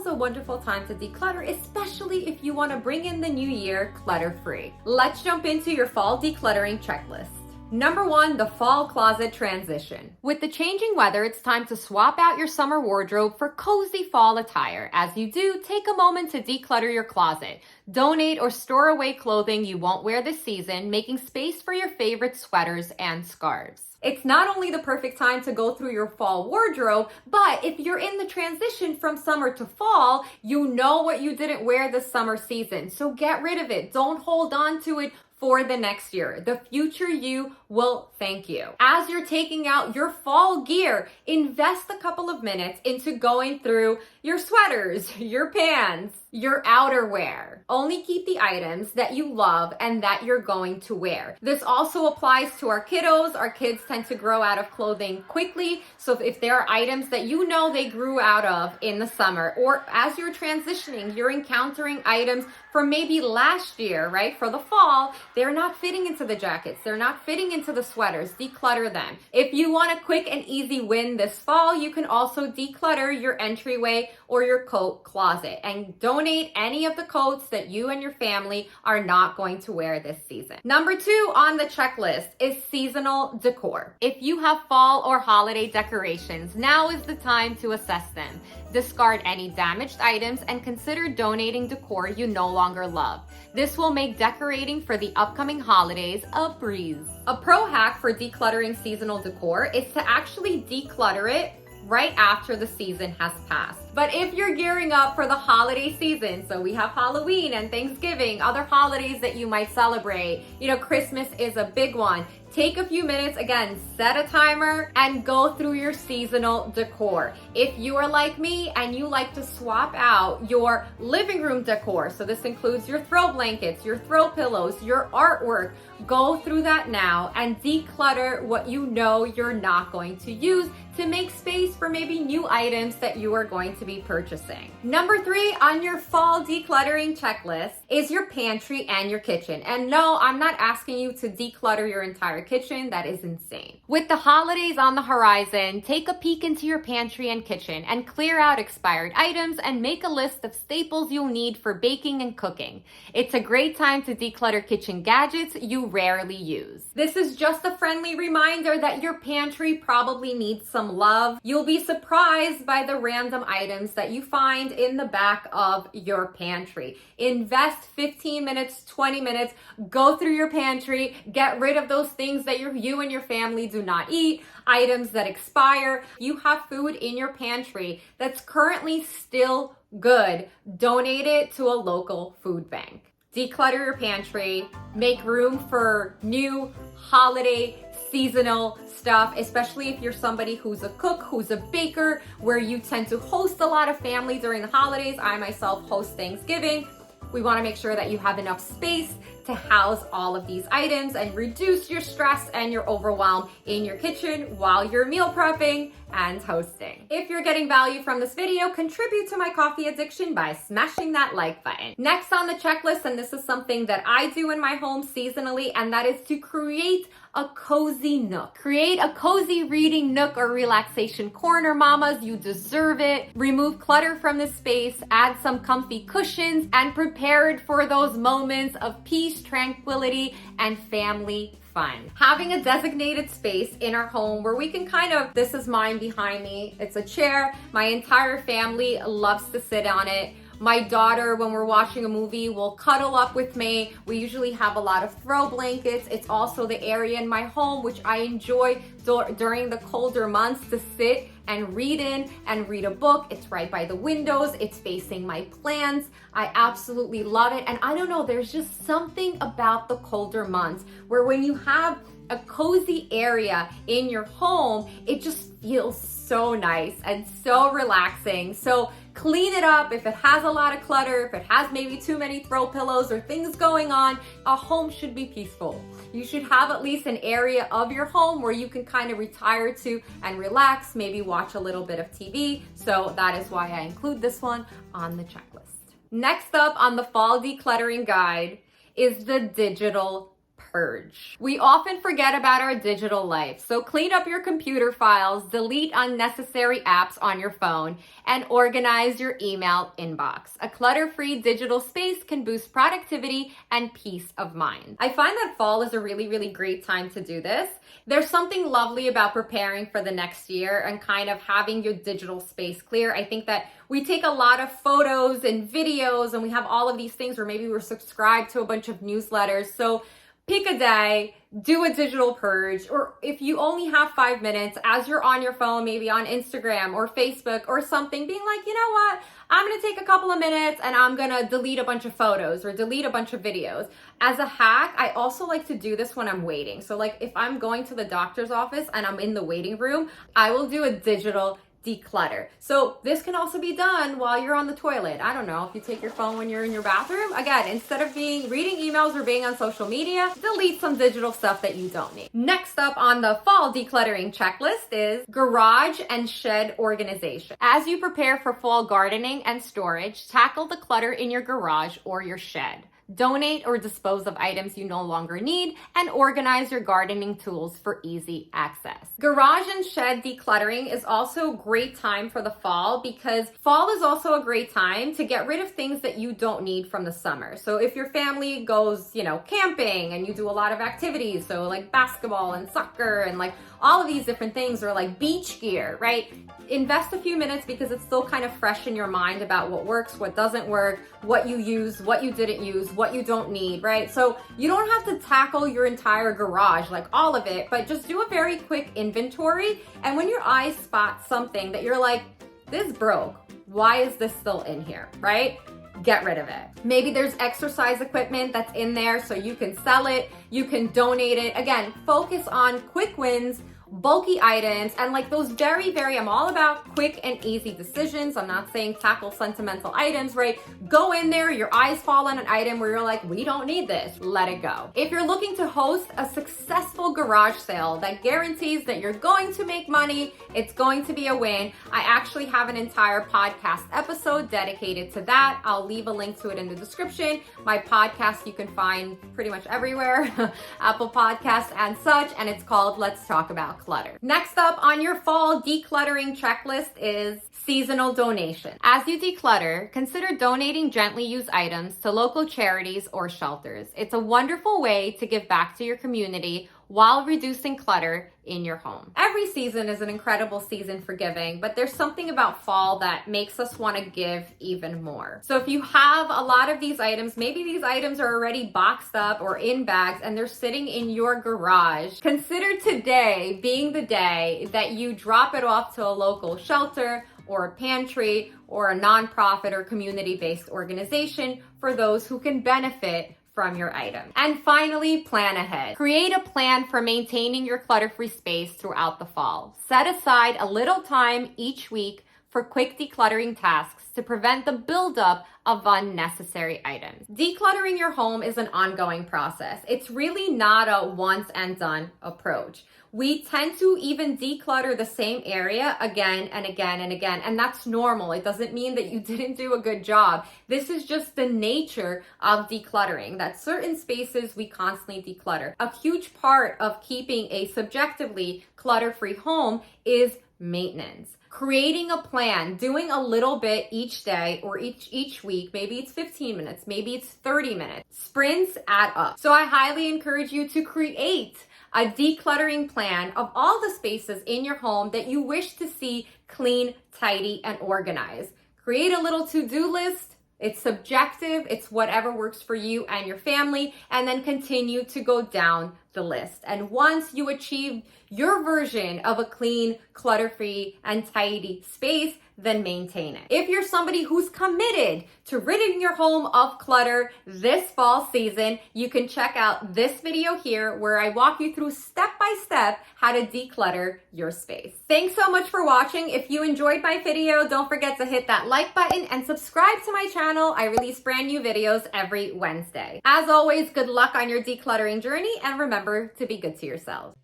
a wonderful time to declutter, especially if you want to bring in the new year clutter-free. Let's jump into your fall decluttering checklist. Number 1, the fall closet transition. With the changing weather, it's time to swap out your summer wardrobe for cozy fall attire. As you do, take a moment to declutter your closet. Donate or store away clothing you won't wear this season, making space for your favorite sweaters and scarves. It's not only the perfect time to go through your fall wardrobe, but if you're in the transition from summer to fall, you know what you didn't wear this summer season. So get rid of it. Don't hold on to it for the next year. The future you will thank you. As you're taking out your fall gear, invest a couple of minutes into going through your sweaters, your pants, your outerwear. Only keep the items that you love and that you're going to wear. This also applies to our kiddos. Our kids tend to grow out of clothing quickly. So if there are items that you know they grew out of in the summer, or as you're transitioning, you're encountering items from maybe last year, right? For the fall, they're not fitting into the jackets. They're not fitting into the sweaters. Declutter them. If you want a quick and easy win this fall, you can also declutter your entryway or your coat closet and donate any of the coats that you and your family are not going to wear this season. Number 2 on the checklist is seasonal decor. If you have fall or holiday decorations, now is the time to assess them. Discard any damaged items and consider donating decor you no longer love. This will make decorating for the upcoming holidays a breeze. A pro hack for decluttering seasonal decor is to actually declutter it right after the season has passed. But if you're gearing up for the holiday season, so we have Halloween and Thanksgiving, other holidays that you might celebrate, Christmas is a big one. Take a few minutes, again, set a timer and go through your seasonal decor. If you are like me and you like to swap out your living room decor, so this includes your throw blankets, your throw pillows, your artwork, go through that now and declutter what you know you're not going to use to make space for maybe new items that you are going to be purchasing. Number 3 on your fall decluttering checklist is your pantry and your kitchen. And no, I'm not asking you to declutter your entire kitchen. That is insane. With the holidays on the horizon, take a peek into your pantry and kitchen and clear out expired items and make a list of staples you'll need for baking and cooking. It's a great time to declutter kitchen gadgets you rarely use. This is just a friendly reminder that your pantry probably needs some love. You'll be surprised by the random items that you find in the back of your pantry. Invest 15 minutes, 20 minutes, go through your pantry, get rid of those things that you and your family do not eat, items that expire. You have food in your pantry that's currently still good. Donate it to a local food bank. Declutter your pantry, make room for new holiday seasonal stuff, especially if you're somebody who's a cook, who's a baker, where you tend to host a lot of family during the holidays. I myself host Thanksgiving. We want to make sure that you have enough space to house all of these items and reduce your stress and your overwhelm in your kitchen while you're meal prepping and hosting. If you're getting value from this video, contribute to my coffee addiction by smashing that like button. Next on the checklist, and this is something that I do in my home seasonally, and that is to create a cozy nook. Create a cozy reading nook or relaxation corner, mamas. You deserve it. Remove clutter from the space, add some comfy cushions, and prepare it for those moments of peace, tranquility, and family fun. Having a designated space in our home where we can this is mine behind me. It's a chair. My entire family loves to sit on it. My daughter, when we're watching a movie, will cuddle up with me. We usually have a lot of throw blankets. It's also the area in my home which I enjoy during the colder months to sit and read in and read a book. It's right by the windows. It's facing my plants. I absolutely love it. And I don't know, there's just something about the colder months where when you have a cozy area in your home, it just feels so nice and so relaxing. So clean it up. If it has a lot of clutter, if it has maybe too many throw pillows or things going on, a home should be peaceful. You should have at least an area of your home where you can retire to and relax, maybe watch a little bit of TV. So that is why I include this one on the checklist. Next up on the fall decluttering guide is the digital purge. We often forget about our digital life, so clean up your computer files, delete unnecessary apps on your phone, and organize your email inbox. A clutter-free digital space can boost productivity and peace of mind. I find that fall is a really, really great time to do this. There's something lovely about preparing for the next year and kind of having your digital space clear. I think that we take a lot of photos and videos and we have all of these things, or maybe we're subscribed to a bunch of newsletters. So pick a day, do a digital purge, or if you only have 5 minutes as you're on your phone, maybe on Instagram or Facebook or something, being like, you know what, I'm gonna take a couple of minutes and I'm gonna delete a bunch of photos or delete a bunch of videos. As a hack, I also like to do this when I'm waiting. So like if I'm going to the doctor's office and I'm in the waiting room, I will do a digital declutter. So this can also be done while you're on the toilet. I don't know, if you take your phone when you're in your bathroom, again, instead of reading emails or being on social media, delete some digital stuff that you don't need. Next up on the fall decluttering checklist is garage and shed organization. As you prepare for fall gardening and storage, tackle the clutter in your garage or your shed. Donate or dispose of items you no longer need, and organize your gardening tools for easy access. Garage and shed decluttering is also a great time for the fall, because fall is also a great time to get rid of things that you don't need from the summer. So if your family goes, camping and you do a lot of activities, so like basketball and soccer and like all of these different things, or like beach gear, right? Invest a few minutes because it's still kind of fresh in your mind about what works, what doesn't work, what you use, what you didn't use, what you don't need, right? So you don't have to tackle your entire garage, like all of it, but just do a very quick inventory. And when your eyes spot something that you're like, this broke, why is this still in here, right? Get rid of it. Maybe there's exercise equipment that's in there, so you can sell it, you can donate it. Again, focus on quick wins, bulky items, and like those I'm all about quick and easy decisions. I'm not saying tackle sentimental items, right? Go in there, your eyes fall on an item where you're like, we don't need this, let it go. If you're looking to host a successful garage sale that guarantees that you're going to make money, it's going to be a win, I actually have an entire podcast episode dedicated to that. I'll leave a link to it in the description. My podcast you can find pretty much everywhere, Apple Podcasts and such, and it's called Let's Talk About Clutter. Next up on your fall decluttering checklist is seasonal donation. As you declutter, consider donating gently used items to local charities or shelters. It's a wonderful way to give back to your community while reducing clutter in your home. Every season is an incredible season for giving, but there's something about fall that makes us want to give even more. So if you have a lot of these items, maybe these items are already boxed up or in bags and they're sitting in your garage, consider today being the day that you drop it off to a local shelter or a pantry or a nonprofit or community-based organization for those who can benefit from your item. And finally, plan ahead. Create a plan for maintaining your clutter-free space throughout the fall. Set aside a little time each week for quick decluttering tasks to prevent the buildup of unnecessary items. Decluttering your home is an ongoing process. It's really not a once and done approach. We tend to even declutter the same area again and again and again, and that's normal. It doesn't mean that you didn't do a good job. This is just the nature of decluttering, that certain spaces we constantly declutter. A huge part of keeping a subjectively clutter-free home is maintenance. Creating a plan, doing a little bit each day or each week. Maybe it's 15 minutes, maybe it's 30 minutes. Sprints add up. So I highly encourage you to create a decluttering plan of all the spaces in your home that you wish to see clean, tidy, and organized. Create a little to-do list. It's subjective. It's whatever works for you and your family, and then continue to go down the list. And once you achieve your version of a clean, clutter-free, and tidy space, then maintain it. If you're somebody who's committed to ridding your home of clutter this fall season, you can check out this video here where I walk you through step-by-step how to declutter your space. Thanks so much for watching. If you enjoyed my video, don't forget to hit that like button and subscribe to my channel. I release brand new videos every Wednesday. As always, good luck on your decluttering journey, and remember to be good to yourselves.